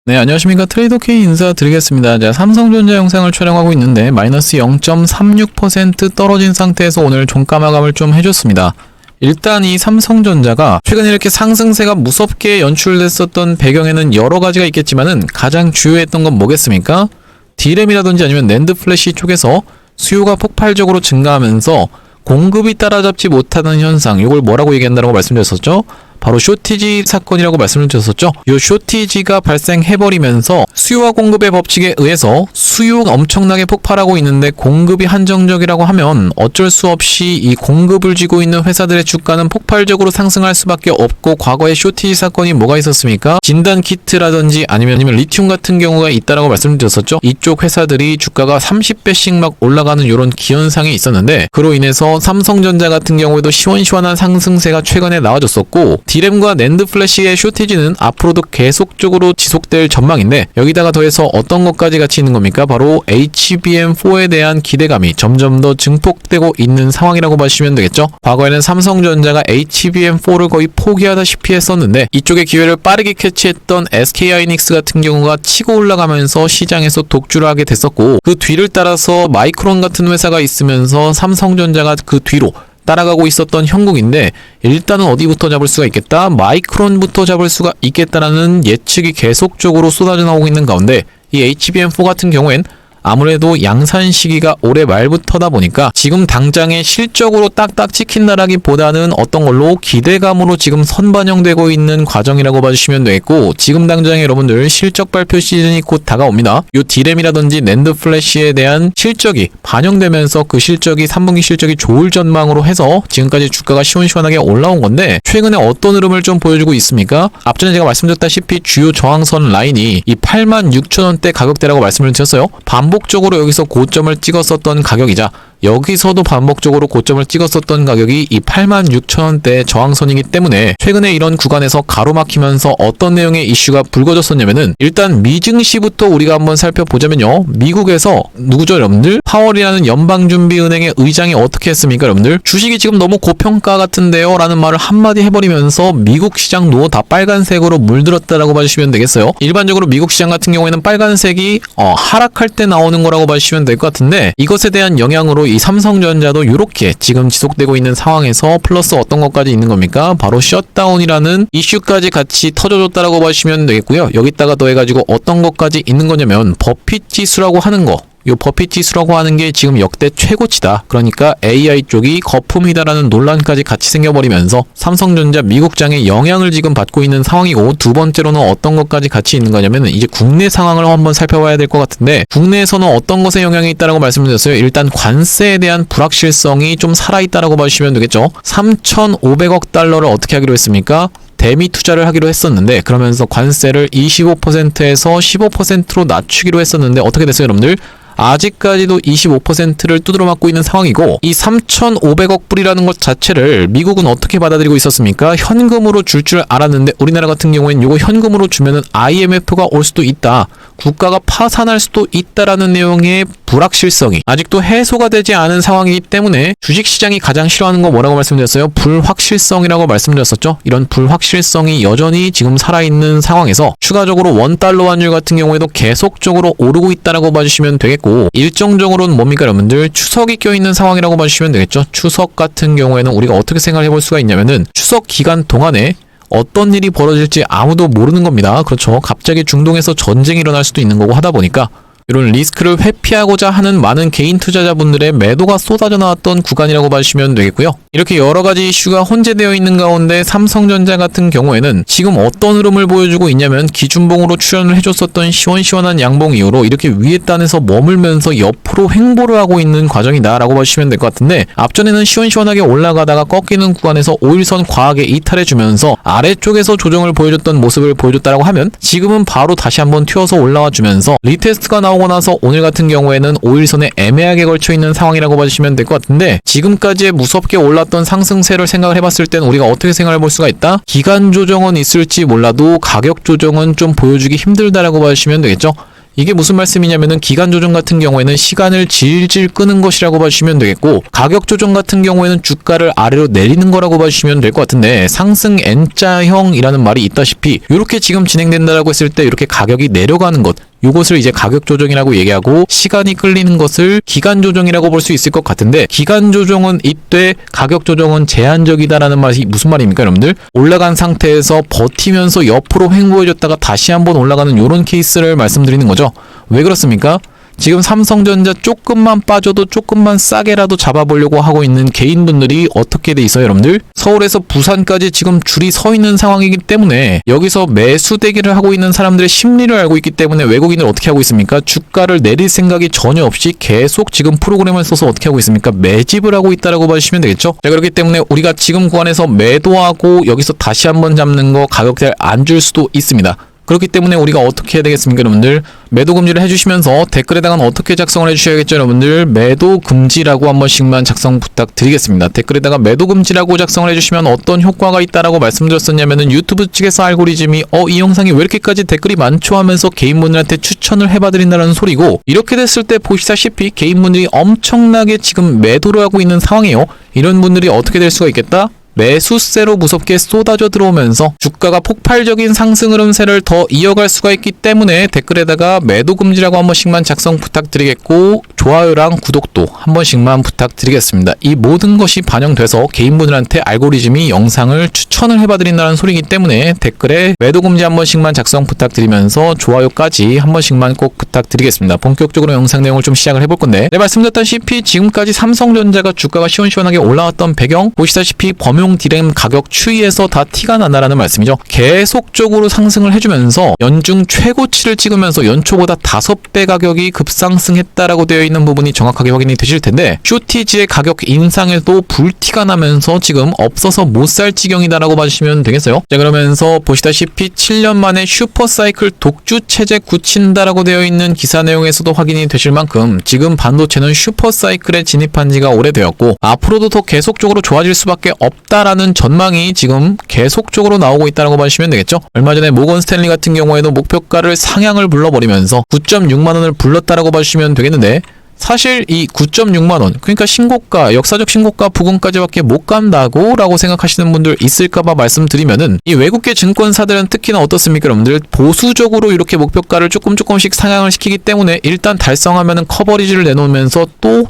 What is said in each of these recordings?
네, 안녕하십니까. 트레이더 K 인사드리겠습니다. 자, 삼성전자 영상을 촬영하고 있는데 마이너스 0.36% 떨어진 상태에서 오늘 종가 마감을 좀 해줬습니다. 일단 이 삼성전자가 최근에 이렇게 상승세가 무섭게 연출됐었던 배경에는 여러 가지가 있겠지만은 가장 주요했던 건 뭐겠습니까? D램이라든지 아니면 낸드 플래시 쪽에서 수요가 폭발적으로 증가하면서 공급이 따라잡지 못하는 현상, 이걸 뭐라고 얘기한다고 말씀드렸었죠? 바로 쇼티지 사건이라고 말씀을 드렸었죠. 이 쇼티지가 발생해버리면서 수요와 공급의 법칙에 의해서 수요가 엄청나게 폭발하고 있는데 공급이 한정적이라고 하면 어쩔 수 없이 이 공급을 쥐고 있는 회사들의 주가는 폭발적으로 상승할 수밖에 없고, 과거에 쇼티지 사건이 뭐가 있었습니까? 진단 키트라든지 아니면 리튬 같은 경우가 있다라고 말씀드렸었죠. 이쪽 회사들이 주가가 30배씩 막 올라가는 이런 기현상이 있었는데, 그로 인해서 삼성전자 같은 경우에도 시원시원한 상승세가 최근에 나와줬었고, D램과 낸드 플래시의 쇼티지는 앞으로도 계속적으로 지속될 전망인데, 여기다가 더해서 어떤 것까지 같이 있는 겁니까? 바로 HBM4에 대한 기대감이 점점 더 증폭되고 있는 상황이라고 보시면 되겠죠. 과거에는 삼성전자가 HBM4를 거의 포기하다시피 했었는데, 이쪽의 기회를 빠르게 캐치했던 SK하이닉스 같은 경우가 치고 올라가면서 시장에서 독주를 하게 됐었고, 그 뒤를 따라서 마이크론 같은 회사가 있으면서 삼성전자가 그 뒤로 따라가고 있었던 형국인데, 일단은 어디부터 잡을 수가 있겠다? 마이크론부터 잡을 수가 있겠다라는 예측이 계속적으로 쏟아져 나오고 있는 가운데, 이 HBM4 같은 경우엔 아무래도 양산 시기가 올해 말부터다 보니까 지금 당장에 실적으로 딱딱 찍힌다라기보다는 어떤 걸로 기대감으로 지금 선반영되고 있는 과정이라고 봐주시면 되겠고, 지금 당장에 여러분들 실적 발표 시즌이 곧 다가옵니다. 요 D램이라든지 낸드 플래시에 대한 실적이 반영되면서 그 실적이 3분기 실적이 좋을 전망으로 해서 지금까지 주가가 시원시원하게 올라온 건데, 최근에 어떤 흐름을 좀 보여주고 있습니까? 앞전에 제가 말씀드렸다시피 주요 저항선 라인이 이 86,000원대 가격대라고 말씀을 드렸어요. 반복적으로 여기서 고점을 찍었었던 가격이자 여기서도 반복적으로 고점을 찍었었던 가격이 이 86,000원대 저항선이기 때문에 최근에 이런 구간에서 가로막히면서 어떤 내용의 이슈가 불거졌었냐면은, 일단 미증시부터 우리가 한번 살펴보자면요. 미국에서 누구죠 여러분들? 파월이라는 연방준비은행의 의장이 어떻게 했습니까 여러분들? 주식이 지금 너무 고평가 같은데요? 라는 말을 한마디 해버리면서 미국 시장도 다 빨간색으로 물들었다라고 봐주시면 되겠어요. 일반적으로 미국 시장 같은 경우에는 빨간색이 하락할 때 나오는 거라고 봐주시면 될 것 같은데, 이것에 대한 영향으로 이 삼성전자도 이렇게 지금 지속되고 있는 상황에서 플러스 어떤 것까지 있는 겁니까? 바로 셧다운이라는 이슈까지 같이 터져줬다라고 봐주시면 되겠고요. 여기다가 더해가지고 어떤 것까지 있는 거냐면 버핏 지수라고 하는 거, 요 버핏 지수라고 하는 게 지금 역대 최고치다. 그러니까 AI 쪽이 거품이다라는 논란까지 같이 생겨버리면서 삼성전자 미국장에 영향을 지금 받고 있는 상황이고, 두 번째로는 어떤 것까지 같이 있는 거냐면 이제 국내 상황을 한번 살펴봐야 될 것 같은데, 국내에서는 어떤 것에 영향이 있다라고 말씀드렸어요. 일단 관세에 대한 불확실성이 좀 살아있다라고 봐주시면 되겠죠. 3,500억 달러를 어떻게 하기로 했습니까? 대미 투자를 하기로 했었는데, 그러면서 관세를 25%에서 15%로 낮추기로 했었는데 어떻게 됐어요 여러분들? 아직까지도 25%를 두드러 맞고 있는 상황이고, 이 3,500억 불이라는 것 자체를 미국은 어떻게 받아들이고 있었습니까? 현금으로 줄 알았는데, 우리나라 같은 경우에는 이거 현금으로 주면은 IMF가 올 수도 있다, 국가가 파산할 수도 있다라는 내용의 불확실성이 아직도 해소가 되지 않은 상황이기 때문에 주식시장이 가장 싫어하는 거 뭐라고 말씀드렸어요? 불확실성이라고 말씀드렸었죠. 이런 불확실성이 여전히 지금 살아있는 상황에서 추가적으로 원달러 환율 같은 경우에도 계속적으로 오르고 있다라고 봐주시면 되겠고, 일정적으로는 뭡니까 여러분들? 추석이 껴있는 상황이라고 봐주시면 되겠죠. 추석 같은 경우에는 우리가 어떻게 생각해 볼 수가 있냐면은, 추석 기간 동안에 어떤 일이 벌어질지 아무도 모르는 겁니다. 그렇죠. 갑자기 중동에서 전쟁이 일어날 수도 있는 거고 하다 보니까 이런 리스크를 회피하고자 하는 많은 개인 투자자분들의 매도가 쏟아져 나왔던 구간이라고 봐주시면 되겠고요. 이렇게 여러가지 이슈가 혼재되어 있는 가운데 삼성전자 같은 경우에는 지금 어떤 흐름을 보여주고 있냐면, 기준봉으로 출현을 해줬었던 시원시원한 양봉 이후로 이렇게 위에 단에서 머물면서 옆으로 횡보를 하고 있는 과정이다 라고 봐주시면 될 것 같은데, 앞전에는 시원시원하게 올라가다가 꺾이는 구간에서 5일선 과하게 이탈해주면서 아래쪽에서 조정을 보여줬던 모습을 보여줬다라고 하면, 지금은 바로 다시 한번 튀어서 올라와 주면서 리테스트가 나오고 나서 오늘 같은 경우에는 5일선에 애매하게 걸쳐있는 상황이라고 봐주시면 될 것 같은데, 지금까지의 무섭게 올랐던 상승세를 생각을 해봤을 때는 우리가 어떻게 생각해 볼 수가 있다? 기간 조정은 있을지 몰라도 가격 조정은 좀 보여주기 힘들다라고 봐주시면 되겠죠. 이게 무슨 말씀이냐면은 기간 조정 같은 경우에는 시간을 질질 끄는 것이라고 봐주시면 되겠고, 가격 조정 같은 경우에는 주가를 아래로 내리는 거라고 봐주시면 될 것 같은데, 상승 N자형이라는 말이 있다시피 이렇게 지금 진행된다라고 했을 때 이렇게 가격이 내려가는 것, 이것을 이제 가격 조정이라고 얘기하고, 시간이 끌리는 것을 기간 조정이라고 볼 수 있을 것 같은데, 기간 조정은 이때, 가격 조정은 제한적이다라는 말이 무슨 말입니까 여러분들? 올라간 상태에서 버티면서 옆으로 횡보해줬다가 다시 한번 올라가는 이런 케이스를 말씀드리는 거죠. 왜 그렇습니까? 지금 삼성전자 조금만 빠져도 조금만 싸게라도 잡아보려고 하고 있는 개인분들이 어떻게 돼 있어요 여러분들? 서울에서 부산까지 지금 줄이 서 있는 상황이기 때문에 여기서 매수 대기를 하고 있는 사람들의 심리를 알고 있기 때문에 외국인을 어떻게 하고 있습니까? 주가를 내릴 생각이 전혀 없이 계속 지금 프로그램을 써서 어떻게 하고 있습니까? 매집을 하고 있다라고 봐주시면 되겠죠? 자, 그렇기 때문에 우리가 지금 구간에서 매도하고 여기서 다시 한번 잡는 거 가격대를 안 줄 수도 있습니다. 그렇기 때문에 우리가 어떻게 해야 되겠습니까 여러분들? 매도 금지를 해주시면서 댓글에다가는 어떻게 작성을 해주셔야겠죠 여러분들? 매도 금지라고 한 번씩만 작성 부탁드리겠습니다. 댓글에다가 매도 금지라고 작성을 해주시면 어떤 효과가 있다라고 말씀드렸었냐면은 유튜브 측에서 알고리즘이 이 영상이 왜 이렇게까지 댓글이 많죠 하면서 개인분들한테 추천을 해봐드린다는 소리고, 이렇게 됐을 때 보시다시피 개인분들이 엄청나게 지금 매도를 하고 있는 상황이에요. 이런 분들이 어떻게 될 수가 있겠다? 매수세로 무섭게 쏟아져 들어오면서 주가가 폭발적인 상승 흐름세를 더 이어갈 수가 있기 때문에 댓글에다가 매도 금지라고 한 번씩만 작성 부탁드리겠고, 좋아요랑 구독도 한 번씩만 부탁드리겠습니다. 이 모든 것이 반영돼서 개인분들한테 알고리즘이 영상을 추천을 해봐드린다는 소리이기 때문에 댓글에 매도 금지 한 번씩만 작성 부탁드리면서 좋아요까지 한 번씩만 꼭 부탁드리겠습니다. 본격적으로 영상 내용을 좀 시작을 해볼 건데, 네, 말씀드렸다시피 지금까지 삼성전자가 주가가 시원시원하게 올라왔던 배경, 보시다시피 범용 디램 가격 추이에서 다 티가 난다라는 말씀이죠. 계속적으로 상승을 해주면서 연중 최고치를 찍으면서 연초보다 5배 가격이 급상승했다라고 되어 있는 부분이 정확하게 확인이 되실 텐데, 쇼티지의 가격 인상에도 불티가 나면서 지금 없어서 못 살 지경이다라고 봐주시면 되겠어요. 자, 그러면서 보시다시피 7년 만에 슈퍼사이클 독주 체제 굳힌다라고 되어 있는 기사 내용에서도 확인이 되실 만큼 지금 반도체는 슈퍼사이클에 진입한 지가 오래되었고, 앞으로도 더 계속적으로 좋아질 수밖에 없다라는 전망이 지금 계속적으로 나오고 있다고 봐주시면 되겠죠. 얼마 전에 모건 스탠리 같은 경우에도 목표가를 상향을 불러버리면서 9.6만원을 불렀다라고 봐주시면 되겠는데, 사실 이 9.6만원, 그러니까 신고가, 역사적 신고가 부근까지밖에 못 간다고 라고 생각하시는 분들 있을까봐 말씀드리면은, 이 외국계 증권사들은 특히나 어떻습니까 여러분들? 보수적으로 이렇게 목표가를 조금씩 상향을 시키기 때문에 일단 달성하면은 커버리지를 내놓으면서 또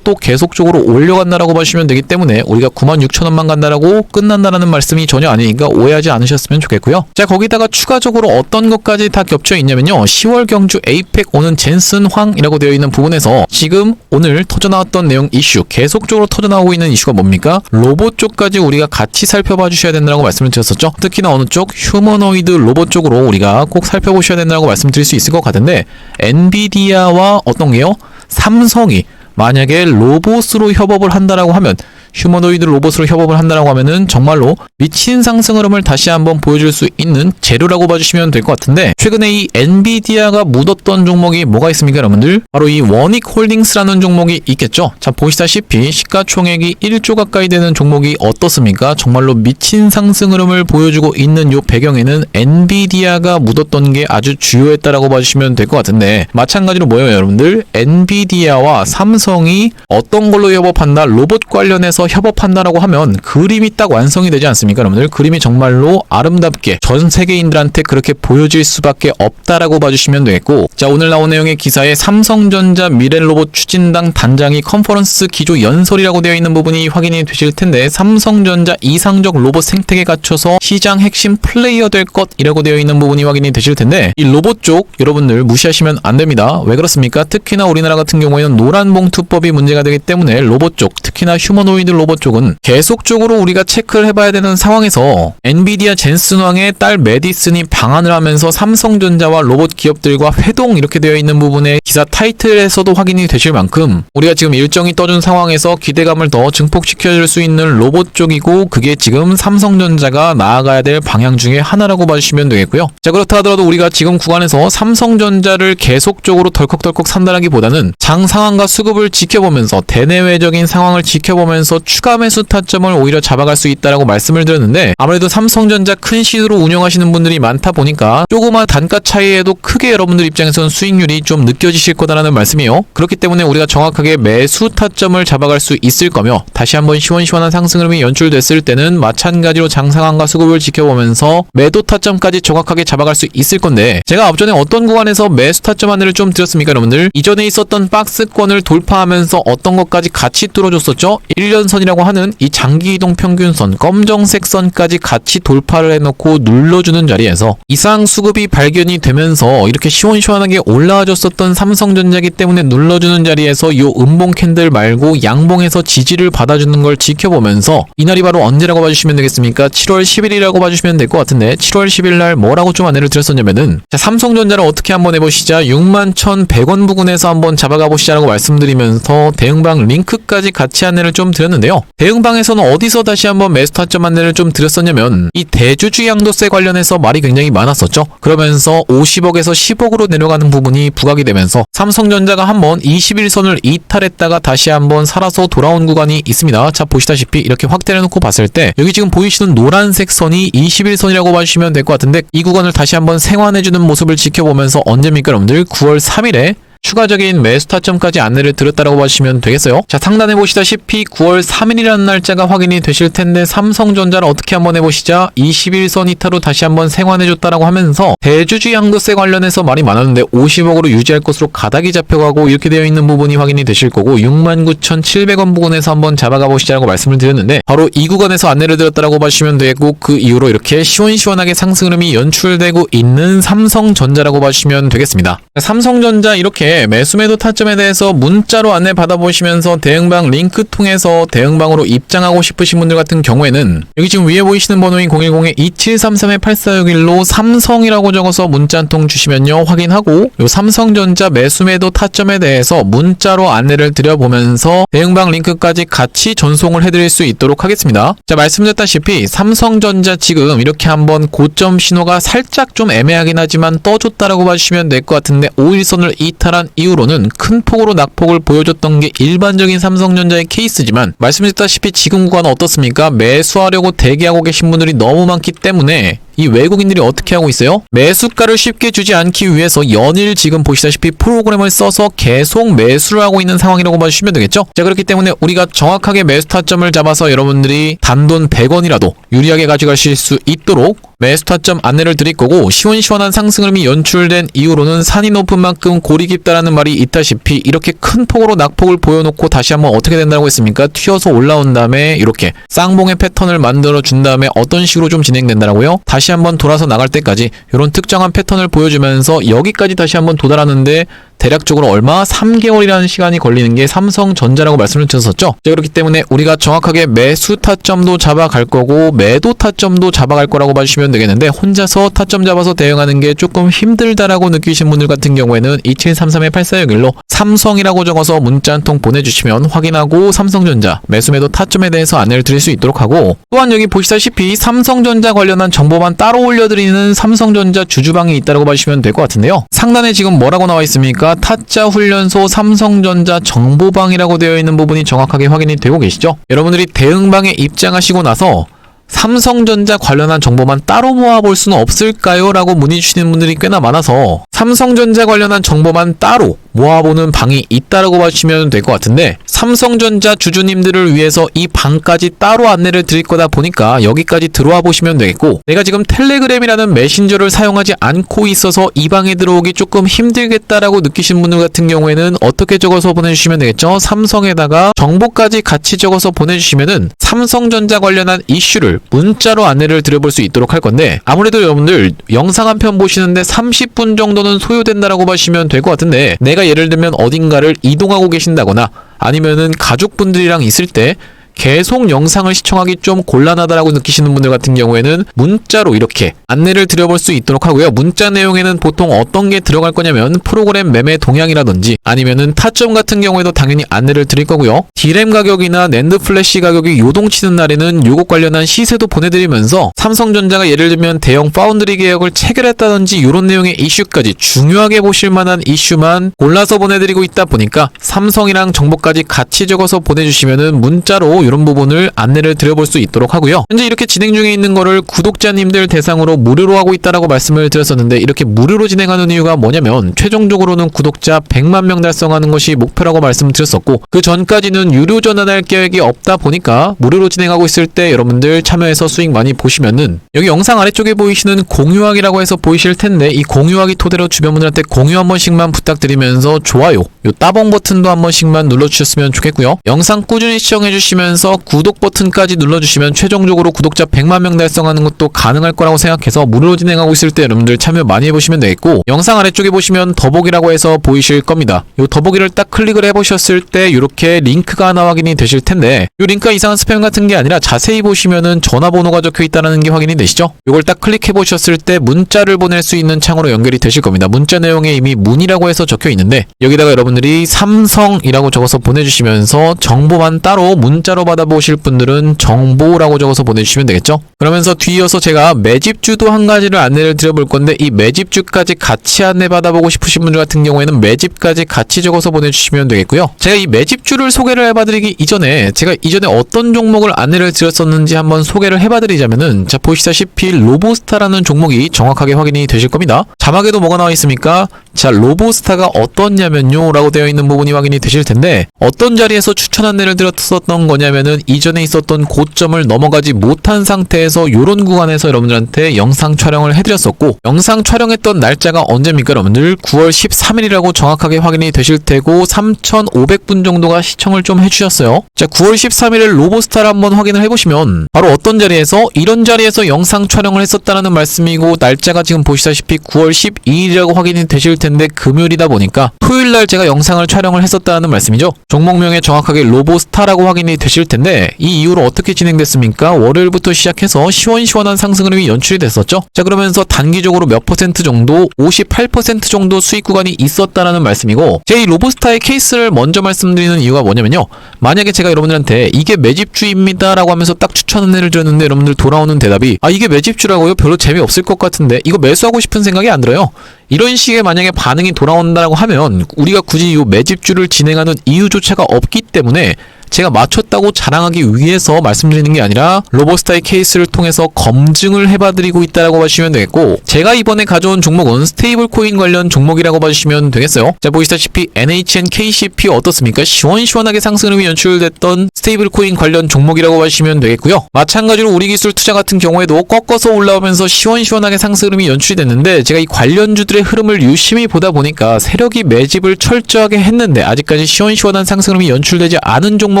계속적으로 올려간다라고 봐주시면 되기 때문에 우리가 96,000원만 간다라고 끝난다라는 말씀이 전혀 아니니까 오해하지 않으셨으면 좋겠고요. 자, 거기다가 추가적으로 어떤 것까지 다 겹쳐 있냐면요, 10월 경주 에이펙 오는 젠슨황이라고 되어 있는 부분에서 지금 오늘 터져나왔던 내용 이슈, 계속적으로 터져나오고 있는 이슈가 뭡니까? 로봇 쪽까지 우리가 같이 살펴봐 주셔야 된다고 말씀을 드렸었죠. 특히나 어느 쪽? 휴머노이드 로봇 쪽으로 우리가 꼭 살펴보셔야 된다고 말씀드릴 수 있을 것 같은데, 엔비디아와 어떤 게요? 삼성이 만약에 로봇으로 협업을 한다라고 하면, 휴머노이드 로봇으로 협업을 한다라고 하면은 정말로 미친 상승 흐름을 다시 한번 보여줄 수 있는 재료라고 봐주시면 될 것 같은데, 최근에 이 엔비디아가 묻었던 종목이 뭐가 있습니까 여러분들? 바로 이 원익홀딩스라는 종목이 있겠죠. 자, 보시다시피 시가총액이 1조 가까이 되는 종목이 어떻습니까? 정말로 미친 상승 흐름을 보여주고 있는 요 배경에는 엔비디아가 묻었던 게 아주 주요했다라고 봐주시면 될 것 같은데, 마찬가지로 뭐예요 여러분들? 엔비디아와 삼성이 어떤 걸로 협업한다? 로봇 관련해서 협업한다라고 하면 그림이 딱 완성이 되지 않습니까 여러분들? 그림이 정말로 아름답게 전 세계인들한테 그렇게 보여질 수밖에 없다라고 봐주시면 되겠고, 자, 오늘 나온 내용의 기사에 삼성전자 미래로봇 추진당 단장이 컨퍼런스 기조 연설이라고 되어 있는 부분이 확인이 되실 텐데, 삼성전자 이상적 로봇 생태계 갖춰서 시장 핵심 플레이어 될 것이라고 되어 있는 부분이 확인이 되실 텐데, 이 로봇 쪽 여러분들 무시하시면 안 됩니다. 왜 그렇습니까? 특히나 우리나라 같은 경우에는 노란 봉투법이 문제가 되기 때문에 로봇 쪽, 특히나 휴머노이드 로봇 쪽은 계속적으로 우리가 체크를 해봐야 되는 상황에서, 엔비디아 젠슨왕의 딸 메디슨이 방한을 하면서 삼성전자와 로봇 기업들과 회동 이렇게 되어 있는 부분에 기사 타이틀에서도 확인이 되실 만큼 우리가 지금 일정이 떠준 상황에서 기대감을 더 증폭시켜줄 수 있는 로봇 쪽이고, 그게 지금 삼성전자가 나아가야 될 방향 중에 하나라고 봐주시면 되겠고요. 자, 그렇다 하더라도 우리가 지금 구간에서 삼성전자를 계속적으로 덜컥덜컥 산다라기보다는 장 상황과 수급을 지켜보면서 대내외적인 상황을 지켜보면서 추가 매수 타점을 오히려 잡아갈 수 있다라고 말씀을 드렸는데, 아무래도 삼성전자 큰 시드로 운영하시는 분들이 많다 보니까 조그만 단가 차이에도 크게 여러분들 입장에서는 수익률이 좀 느껴지실 거다라는 말씀이에요. 그렇기 때문에 우리가 정확하게 매수 타점을 잡아갈 수 있을 거며, 다시 한번 시원시원한 상승 흐름이 연출됐을 때는 마찬가지로 장상한가 수급을 지켜보면서 매도 타점까지 정확하게 잡아갈 수 있을 건데, 제가 앞전에 어떤 구간에서 매수 타점 안내를 좀 드렸습니까 여러분들? 이전에 있었던 박스권을 돌파하면서 어떤 것까지 같이 뚫어줬었죠? 1년선이라고 하는 이 장기이동 평균선, 검정색 선까지 같이 돌파를 해놓고 눌러주는 자리에서 이상 수급이 발견이 되면서 이렇게 시원시원하게 올라와줬었던 삼성전자이기 때문에 눌러주는 자리에서 요 음봉 캔들 말고 양봉에서 지지를 받아주는 걸 지켜보면서 이날이 바로 언제라고 봐주시면 되겠습니까? 7월 10일이라고 봐주시면 될 것 같은데, 7월 10일 날 뭐라고 좀 안내를 드렸었냐면은, 자, 삼성전자를 어떻게 한번 해보시자, 61,100원 부근에서 한번 잡아가 보시자라고 말씀드리면서 대응방 링크까지 같이 안내를 좀 드렸는데요. 대응방에서는 어디서 다시 한번 매수 타점 안내를 좀 드렸었냐면, 이 대주주 양도세 관련해서 말이 굉장히 많았었죠. 그러면서 50억에서 10억으로 내려가는 부분이 부각이 되면서 삼성전자가 한번 21선을 이탈했다가 다시 한번 살아서 돌아온 구간이 있습니다. 자, 보시다시피 이렇게 확대를 해놓고 봤을 때 여기 지금 보이시는 노란색 선이 21선이라고 봐주시면 될 것 같은데, 이 구간을 다시 한번 생환해주는 모습을 지켜보면서 언제입니까 여러분들? 9월 3일에 추가적인 매수 타점까지 안내를 드렸다라고 봐주시면 되겠어요. 자, 상단에 보시다시피 9월 3일이라는 날짜가 확인이 되실 텐데, 삼성전자를 어떻게 한번 해보시자 21선 이타로 다시 한번 생환해줬다라고 하면서 대주주 양도세 관련해서 말이 많았는데 50억으로 유지할 것으로 가닥이 잡혀가고 이렇게 되어 있는 부분이 확인이 되실 거고, 69,700원 부근에서 한번 잡아가 보시자라고 말씀을 드렸는데, 바로 이 구간에서 안내를 드렸다라고 봐주시면 되고, 그 이후로 이렇게 시원시원하게 상승 흐름이 연출되고 있는 삼성전자라고 봐주시면 되겠습니다. 삼성전자 이렇게 매수 매도 타점에 대해서 문자로 안내 받아보시면서 대응방 링크 통해서 대응방으로 입장하고 싶으신 분들 같은 경우에는 여기 지금 위에 보이시는 번호인 010-2733-8461로 삼성이라고 적어서 문자 한 통 주시면요, 확인하고 요 삼성전자 매수 매도 타점에 대해서 문자로 안내를 드려보면서 대응방 링크까지 같이 전송을 해드릴 수 있도록 하겠습니다. 자, 말씀드렸다시피 삼성전자 지금 이렇게 한번 고점 신호가 살짝 좀 애매하긴 하지만 떠줬다라고 봐주시면 될 것 같은데, 5일선을 이탈한 이후로는 큰 폭으로 낙폭을 보여줬던 게 일반적인 삼성전자의 케이스지만, 말씀드렸다시피 지금 구간은 어떻습니까? 매수하려고 대기하고 계신 분들이 너무 많기 때문에 이 외국인들이 어떻게 하고 있어요? 매수가를 쉽게 주지 않기 위해서 연일 지금 보시다시피 프로그램을 써서 계속 매수를 하고 있는 상황이라고 봐주시면 되겠죠? 자, 그렇기 때문에 우리가 정확하게 매수 타점을 잡아서 여러분들이 단돈 100원이라도 유리하게 가져가실 수 있도록 매수 타점 안내를 드릴 거고, 시원시원한 상승 흐름이 연출된 이후로는 산이 높은 만큼 골이 깊다라는 말이 있다시피 이렇게 큰 폭으로 낙폭을 보여놓고 다시 한번 어떻게 된다고 했습니까? 튀어서 올라온 다음에 이렇게 쌍봉의 패턴을 만들어 준 다음에 어떤 식으로 좀 진행된다라고요? 다시 한번 돌아서 나갈 때까지 이런 특정한 패턴을 보여주면서 여기까지 다시 한번 도달하는데 대략적으로 얼마? 3개월이라는 시간이 걸리는 게 삼성전자라고 말씀을 드렸었죠. 자, 그렇기 때문에 우리가 정확하게 매수 타점도 잡아갈 거고 매도 타점도 잡아갈 거라고 봐주시면 되겠는데, 혼자서 타점 잡아서 대응하는 게 조금 힘들다라고 느끼신 분들 같은 경우에는 2733-8461로 삼성이라고 적어서 문자 한 통 보내주시면 확인하고 삼성전자 매수 매도 타점에 대해서 안내를 드릴 수 있도록 하고, 또한 여기 보시다시피 삼성전자 관련한 정보만 따로 올려드리는 삼성전자 주주방이 있다고 봐주시면 될 것 같은데요. 상단에 지금 뭐라고 나와 있습니까? 타짜 훈련소 삼성전자 정보방이라고 되어 있는 부분이 정확하게 확인이 되고 계시죠? 여러분들이 대응방에 입장하시고 나서 삼성전자 관련한 정보만 따로 모아볼 수는 없을까요? 라고 문의 주시는 분들이 꽤나 많아서 삼성전자 관련한 정보만 따로 모아보는 방이 있다라고 봐주시면 될 것 같은데, 삼성전자 주주님들을 위해서 이 방까지 따로 안내를 드릴 거다 보니까 여기까지 들어와 보시면 되겠고, 내가 지금 텔레그램이라는 메신저를 사용하지 않고 있어서 이 방에 들어오기 조금 힘들겠다라고 느끼신 분들 같은 경우에는 어떻게 적어서 보내주시면 되겠죠? 삼성에다가 정보까지 같이 적어서 보내주시면은 삼성전자 관련한 이슈를 문자로 안내를 드려볼 수 있도록 할 건데, 아무래도 여러분들 영상 한 편 보시는데 30분 정도는 소요된다라고 보시면 될 것 같은데, 내가 예를 들면 어딘가를 이동하고 계신다거나 아니면은 가족분들이랑 있을 때 계속 영상을 시청하기 좀 곤란하다라고 느끼시는 분들 같은 경우에는 문자로 이렇게 안내를 드려볼 수 있도록 하고요. 문자 내용에는 보통 어떤 게 들어갈 거냐면 프로그램 매매 동향이라든지 아니면은 타점 같은 경우에도 당연히 안내를 드릴 거고요. D램 가격이나 낸드 플래시 가격이 요동치는 날에는 요것 관련한 시세도 보내드리면서 삼성전자가 예를 들면 대형 파운드리 계약을 체결했다든지 이런 내용의 이슈까지 중요하게 보실 만한 이슈만 골라서 보내드리고 있다 보니까 삼성이랑 정보까지 같이 적어서 보내주시면은 문자로 이런 부분을 안내를 드려볼 수 있도록 하고요. 현재 이렇게 진행 중에 있는 거를 구독자님들 대상으로 무료로 하고 있다라고 말씀을 드렸었는데 이렇게 무료로 진행하는 이유가 뭐냐면 최종적으로는 구독자 100만 명 달성하는 것이 목표라고 말씀드렸었고 그 전까지는 유료 전환할 계획이 없다 보니까 무료로 진행하고 있을 때 여러분들 참여해서 수익 많이 보시면은 여기 영상 아래쪽에 보이시는 공유하기라고 해서 보이실 텐데 이 공유하기 토대로 주변 분들한테 공유 한 번씩만 부탁드리면서 좋아요 요 따봉 버튼도 한 번씩만 눌러주셨으면 좋겠고요. 영상 꾸준히 시청해주시면서 구독 버튼까지 눌러주시면 최종적으로 구독자 100만 명 달성하는 것도 가능할 거라고 생각해서 무료로 진행하고 있을 때 여러분들 참여 많이 해보시면 되겠고 영상 아래쪽에 보시면 더보기라고 해서 보이실 겁니다. 요 더보기를 딱 클릭을 해보셨을 때 이렇게 링크가 하나 확인이 되실 텐데 요 링크가 이상한 스팸 같은 게 아니라 자세히 보시면은 전화번호가 적혀 있다는 게 확인이 되시죠? 요걸 딱 클릭해 보셨을 때 문자를 보낼 수 있는 창으로 연결이 되실 겁니다. 문자 내용에 이미 문의라고 해서 적혀 있는데 여기다가 여러분들이 삼성이라고 적어서 보내주시면서 정보만 따로 문자로 받아보실 분들은 정보라고 적어서 보내주시면 되겠죠? 그러면서 뒤이어서 제가 매집주도 한 가지를 안내를 드려볼 건데 이 매집주까지 같이 안내 받아보고 싶으신 분들 같은 경우에는 매집까지 같이 적어서 보내주시면 되겠고요. 제가 이 매집주를 소개를 해봐드리기 이전에 제가 이전에 어떤 종목을 안내를 드렸었는지 한번 소개를 해봐드리자면은 자 보시다시피 로보스타라는 종목이 정확하게 확인이 되실 겁니다. 자막에도 뭐가 나와 있습니까? 자 로보스타가 어떻냐면요 라고 되어 있는 부분이 확인이 되실 텐데 어떤 자리에서 추천 안내를 드렸었던 거냐면은 이전에 있었던 고점을 넘어가지 못한 상태에서 요런 구간에서 여러분들한테 영상 촬영을 해드렸었고 영상 촬영했던 날짜가 언제입니까 여러분들? 9월 13일이라고 정확하게 확인이 되실 테고 3,500분 정도가 시청을 좀 해주셨어요. 자 9월 13일에 로보스타를 한번 확인을 해보시면 바로 어떤 자리에서 이런 자리에서 영상 촬영을 했었다는 말씀이고 날짜가 지금 보시다시피 9월 12일이라고 확인이 되실 텐데 금요일이다 보니까 토요일날 제가 영상을 촬영을 했었다는 말씀이죠. 종목명에 정확하게 로보스타라고 확인이 되실 텐데 이 이후로 어떻게 진행됐습니까? 월요일부터 시작해서 시원시원한 상승 흐름이 연출이 됐었죠. 자 그러면서 단기적으로 몇 퍼센트 정도 58% 정도 수익 구간이 있었다라는 말씀이고 제 이 로보스타의 케이스를 먼저 말씀드리는 이유가 뭐냐면요. 만약에 제가 여러분들한테 이게 매집주입니다 라고 하면서 딱 추천 안내를 드렸는데 여러분들 돌아오는 대답이 아 이게 매집주라고요? 별로 재미없을 것 같은데 이거 매수하고 싶은 생각이 안 들어요. 이런 식의 만약에 반응이 돌아온다라고 하면 우리가 굳이 이 매집주를 진행하는 이유조차가 없기 때문에 제가 맞췄다고 자랑하기 위해서 말씀드리는 게 아니라 로보스타의 케이스를 통해서 검증을 해봐드리고 있다라고 봐주시면 되겠고 제가 이번에 가져온 종목은 스테이블 코인 관련 종목이라고 봐주시면 되겠어요. 자 보시다시피 NHN KCP 어떻습니까? 시원시원하게 상승 흐름이 연출됐던 스테이블 코인 관련 종목이라고 봐주시면 되겠고요. 마찬가지로 우리기술 투자 같은 경우에도 꺾어서 올라오면서 시원시원하게 상승 흐름이 연출이 됐는데 제가 이 관련주들의 흐름을 유심히 보다 보니까 세력이 매집을 철저하게 했는데 아직까지 시원시원한 상승 흐름이 연출되지 않은 종목이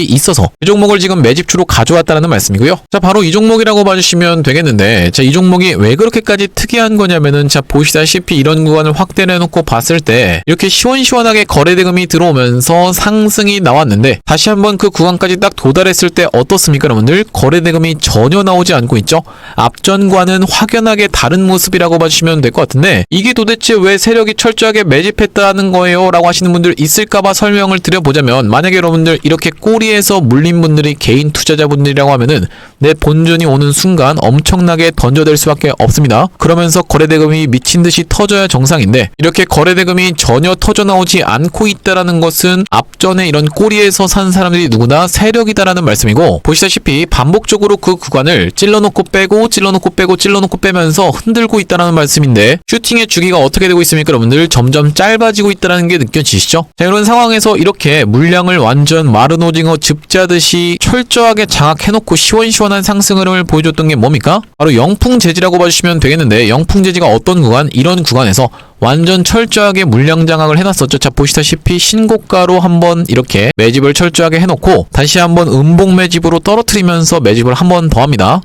있어서 이 종목을 지금 매집주로 가져왔다는 말씀이고요. 자 바로 이 종목이라고 봐주시면 되겠는데 자 이 종목이 왜 그렇게까지 특이한 거냐면은 자 보시다시피 이런 구간을 확대를 해놓고 봤을 때 이렇게 시원시원하게 거래대금이 들어오면서 상승이 나왔는데 다시 한번 그 구간까지 딱 도달했을 때 어떻습니까 여러분들? 거래대금이 전혀 나오지 않고 있죠. 앞전과는 확연하게 다른 모습이라고 봐주시면 될 것 같은데 이게 도대체 왜 세력이 철저하게 매집했다는 거예요 라고 하시는 분들 있을까봐 설명을 드려보자면 만약에 여러분들 이렇게 꼬리에서 물린 분들이 개인 투자자분들이라고 하면은 내 본전이 오는 순간 엄청나게 던져댈 수밖에 없습니다. 그러면서 거래대금이 미친듯이 터져야 정상인데 이렇게 거래대금이 전혀 터져나오지 않고 있다라는 것은 앞전에 이런 꼬리에서 산 사람들이 누구나 세력이다라는 말씀이고 보시다시피 반복적으로 그 구간을 찔러놓고 빼고 찔러놓고 빼고 찔러놓고 빼면서 흔들고 있다라는 말씀인데 슈팅의 주기가 어떻게 되고 있습니까 여러분들? 점점 짧아지고 있다라는 게 느껴지시죠? 자 이런 상황에서 이렇게 물량을 완전 마른 오징어 즙자듯이 철저하게 장악해놓고 시원시원한 상승 흐름을 보여줬던 게 뭡니까? 바로 영풍재지라고 봐주시면 되겠는데 영풍재지가 어떤 구간? 이런 구간에서 완전 철저하게 물량 장악을 해놨었죠. 자 보시다시피 신고가로 한번 이렇게 매집을 철저하게 해놓고 다시 한번 음봉 매집으로 떨어뜨리면서 매집을 한 번 더 합니다.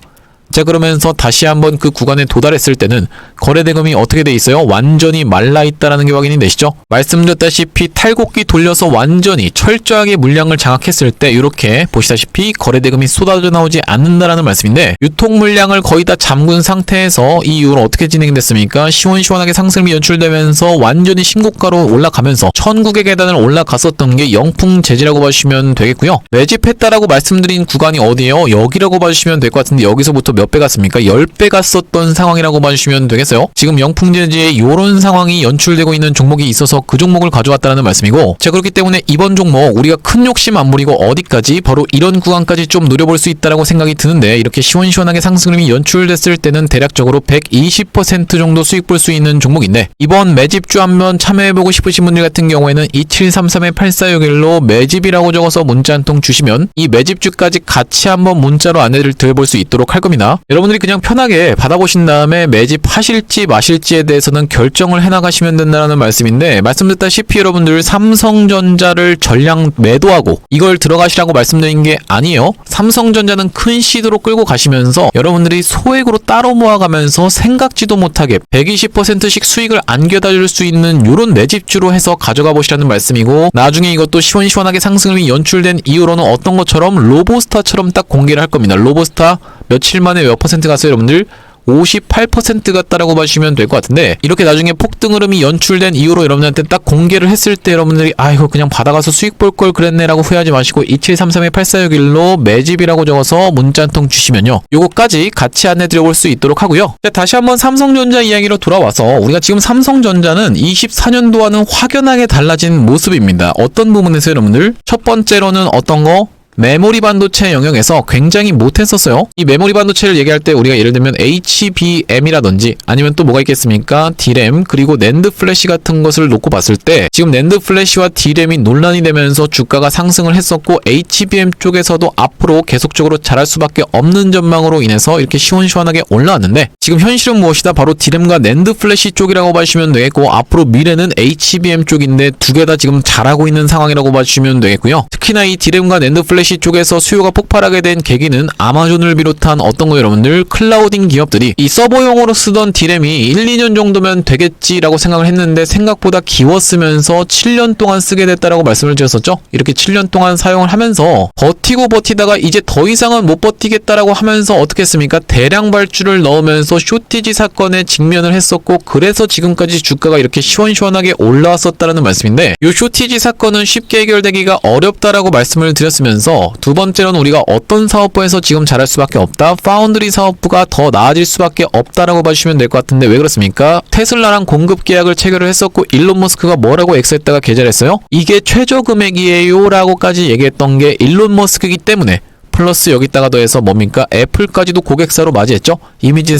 자 그러면서 다시 한번 그 구간에 도달했을 때는 거래대금이 어떻게 돼 있어요? 완전히 말라있다라는 게 확인이 되시죠? 말씀드렸다시피 탈곡기 돌려서 완전히 철저하게 물량을 장악했을 때 이렇게 보시다시피 거래대금이 쏟아져 나오지 않는다라는 말씀인데 유통 물량을 거의 다 잠근 상태에서 이 이후로 어떻게 진행됐습니까? 시원시원하게 상승이 연출되면서 완전히 신고가로 올라가면서 천국의 계단을 올라갔었던 게 영풍재지라고 봐주시면 되겠고요. 매집했다라고 말씀드린 구간이 어디예요? 여기라고 봐주시면 될 것 같은데 여기서부터 몇 배 갔습니까? 10배 갔었던 상황이라고 봐주시면 되겠어요. 지금 영풍재지에 이런 상황이 연출되고 있는 종목이 있어서 그 종목을 가져왔다는 말씀이고, 자, 그렇기 때문에 이번 종목 우리가 큰 욕심 안 부리고 어디까지 바로 이런 구간까지 좀 노려볼 수 있다라고 생각이 드는데, 이렇게 시원시원하게 상승 흐름이 연출됐을 때는 대략적으로 120% 정도 수익 볼 수 있는 종목인데, 이번 매집주 한번 참여해보고 싶으신 분들 같은 경우에는 2733-8461로 매집이라고 적어서 문자 한 통 주시면 이 매집주까지 같이 한번 문자로 안내를 드려볼 수 있도록 할 겁니다. 여러분들이 그냥 편하게 받아보신 다음에 매집하실지 마실지에 대해서는 결정을 해나가시면 된다는 말씀인데, 말씀드렸다시피 여러분들 삼성전자를 전량 매도하고 이걸 들어가시라고 말씀드린 게 아니에요. 삼성전자는 큰 시드로 끌고 가시면서 여러분들이 소액으로 따로 모아가면서 생각지도 못하게 120%씩 수익을 안겨다 줄 수 있는 요런 매집주로 해서 가져가 보시라는 말씀이고, 나중에 이것도 시원시원하게 상승이 연출된 이후로는 어떤 것처럼 로보스타처럼 딱 공개를 할 겁니다. 로보스타 며칠 만에 몇 퍼센트 갔어요, 여러분들? 58% 같다라고 봐주시면 될 것 같은데, 이렇게 나중에 폭등 흐름이 연출된 이후로 여러분들한테 딱 공개를 했을 때 여러분들이 아, 이거 그냥 받아가서 수익 볼 걸 그랬네 라고 후회하지 마시고 2733-8461로 매집이라고 적어서 문자 한 통 주시면요, 요거까지 같이 안내 드려볼 수 있도록 하고요. 자, 다시 한번 삼성전자 이야기로 돌아와서 우리가 지금 삼성전자는 24년도와는 확연하게 달라진 모습입니다. 어떤 부분에서 여러분들? 첫 번째로는 어떤 거? 메모리 반도체 영역에서 굉장히 못했었어요. 이 메모리 반도체를 얘기할 때 우리가 예를 들면 HBM이라든지 아니면 또 뭐가 있겠습니까? DRAM 그리고 낸드 플래시 같은 것을 놓고 봤을 때 지금 낸드 플래시와 DRAM이 논란이 되면서 주가가 상승을 했었고, HBM 쪽에서도 앞으로 계속적으로 잘할 수밖에 없는 전망으로 인해서 이렇게 시원시원하게 올라왔는데, 지금 현실은 무엇이다? 바로 DRAM과 낸드 플래시 쪽이라고 봐주시면 되겠고, 앞으로 미래는 HBM 쪽인데 두 개 다 지금 잘하고 있는 상황이라고 봐주시면 되겠고요. 특히나 이 DRAM과 낸드 플래시 쪽에서 수요가 폭발하게 된 계기는 아마존을 비롯한 어떤 거 여러분들 클라우딩 기업들이 이 서버용으로 쓰던 DRAM이 1, 2년 정도면 되겠지라고 생각을 했는데 생각보다 기웠으면서 7년 동안 쓰게 됐다라고 말씀을 드렸었죠. 이렇게 7년 동안 사용을 하면서 버티고 버티다가 이제 더 이상은 못 버티겠다라고 하면서 어떻게 했습니까? 대량 발주를 넣으면서 쇼티지 사건에 직면을 했었고, 그래서 지금까지 주가가 이렇게 시원시원하게 올라왔었다라는 말씀인데, 이 쇼티지 사건은 쉽게 해결되기가 어렵다라고 말씀을 드렸으면서, 두 번째로는 우리가 어떤 사업부에서 지금 잘할 수밖에 없다? 파운드리 사업부가 더 나아질 수밖에 없다라고 봐주시면 될 것 같은데, 왜 그렇습니까? 테슬라랑 공급 계약을 체결을 했었고, 일론 머스크가 뭐라고 엑스했다가 계좌를 했어요? 이게 최저 금액이에요 라고까지 얘기했던 게 일론 머스크이기 때문에, 플러스 여기다가 더해서 뭡니까? 애플까지도 고객사로 맞이했죠. 이미지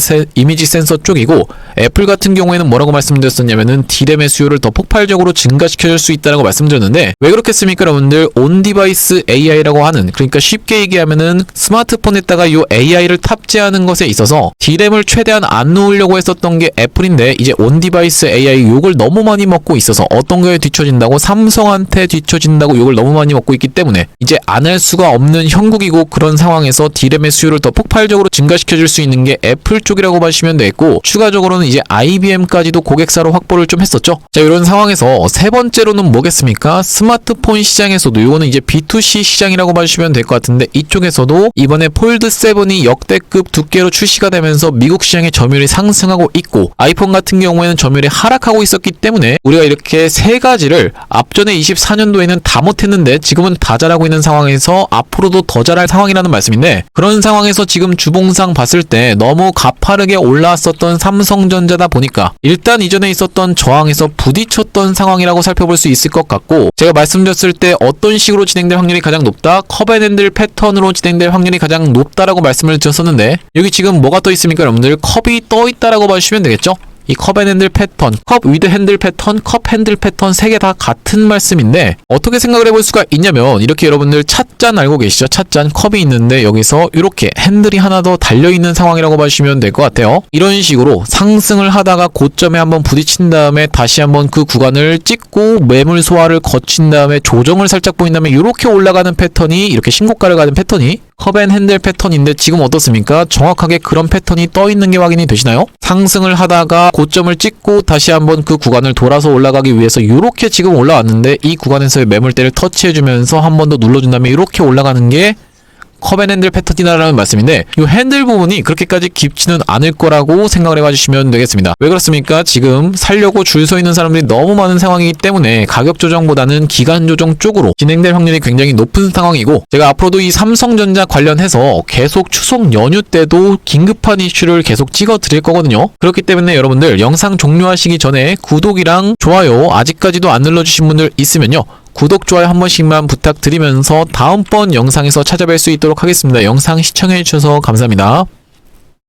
센서 쪽이고, 애플 같은 경우에는 뭐라고 말씀드렸었냐면은 DRAM의 수요를 더 폭발적으로 증가시켜줄 수 있다라고 말씀드렸는데, 왜 그렇겠습니까 여러분들? 온디바이스 AI라고 하는, 그러니까 쉽게 얘기하면은 스마트폰에다가 이 AI를 탑재하는 것에 있어서 DRAM을 최대한 안 놓으려고 했었던 게 애플인데, 이제 온디바이스 AI 욕을 너무 많이 먹고 있어서 어떤 거에 뒤처진다고? 삼성한테 뒤처진다고 욕을 너무 많이 먹고 있기 때문에 이제 안 할 수가 없는 형국이고, 그런 상황에서 DRAM의 수요를 더 폭발적으로 증가시켜줄 수 있는 게 애플 쪽이라고 봐주시면 되겠고, 추가적으로는 이제 IBM까지도 고객사로 확보를 좀 했었죠. 자, 이런 상황에서 세 번째로는 뭐겠습니까? 스마트폰 시장에서도 이거는 이제 B2C 시장이라고 봐주시면 될 것 같은데, 이쪽에서도 이번에 폴드7이 역대급 두께로 출시가 되면서 미국 시장의 점유율이 상승하고 있고, 아이폰 같은 경우에는 점유율이 하락하고 있었기 때문에 우리가 이렇게 세 가지를 앞전에 24년도에는 다 못했는데 지금은 다 잘하고 있는 상황에서 앞으로도 더 잘할 상황이라는 말씀인데, 그런 상황에서 지금 주봉상 봤을 때 너무 가파르게 올라왔었던 삼성전자다 보니까 일단 이전에 있었던 저항에서 부딪혔던 상황이라고 살펴볼 수 있을 것 같고, 제가 말씀드렸을 때 어떤 식으로 진행될 확률이 가장 높다? 컵앤핸들 패턴으로 진행될 확률이 가장 높다라고 말씀을 드렸었는데, 여기 지금 뭐가 떠 있습니까 여러분들? 컵이 떠 있다라고 봐주시면 되겠죠? 이 컵앤핸들 패턴, 컵 위드 핸들 패턴, 컵 핸들 패턴 세 개 다 같은 말씀인데, 어떻게 생각을 해볼 수가 있냐면, 이렇게 여러분들 찻잔 알고 계시죠? 찻잔 컵이 있는데 여기서 이렇게 핸들이 하나 더 달려있는 상황이라고 봐주시면 될 것 같아요. 이런 식으로 상승을 하다가 고점에 한번 부딪힌 다음에 다시 한번 그 구간을 찍고 매물 소화를 거친 다음에 조정을 살짝 보인 다음에 이렇게 올라가는 패턴이, 이렇게 신고가를 가는 패턴이 컵앤핸들 패턴인데, 지금 어떻습니까? 정확하게 그런 패턴이 떠 있는 게 확인이 되시나요? 상승을 하다가 고점을 찍고 다시 한번 그 구간을 돌아서 올라가기 위해서 이렇게 지금 올라왔는데, 이 구간에서의 매물대를 터치해주면서 한 번 더 눌러준 다음에 이렇게 올라가는 게 컵앤 핸들 패턴이다라는 말씀인데 이 핸들 부분이 그렇게까지 깊지는 않을 거라고 생각을 해봐 주시면 되겠습니다. 왜 그렇습니까? 지금 살려고 줄 서 있는 사람들이 너무 많은 상황이기 때문에 가격 조정보다는 기간 조정 쪽으로 진행될 확률이 굉장히 높은 상황이고, 제가 앞으로도 이 삼성전자 관련해서 계속 추석 연휴 때도 긴급한 이슈를 계속 찍어 드릴 거거든요. 그렇기 때문에 여러분들 영상 종료하시기 전에 구독이랑 좋아요 아직까지도 안 눌러주신 분들 있으면요, 구독, 좋아요 한 번씩만 부탁드리면서 다음번 영상에서 찾아뵐 수 있도록 하겠습니다. 영상 시청해주셔서 감사합니다.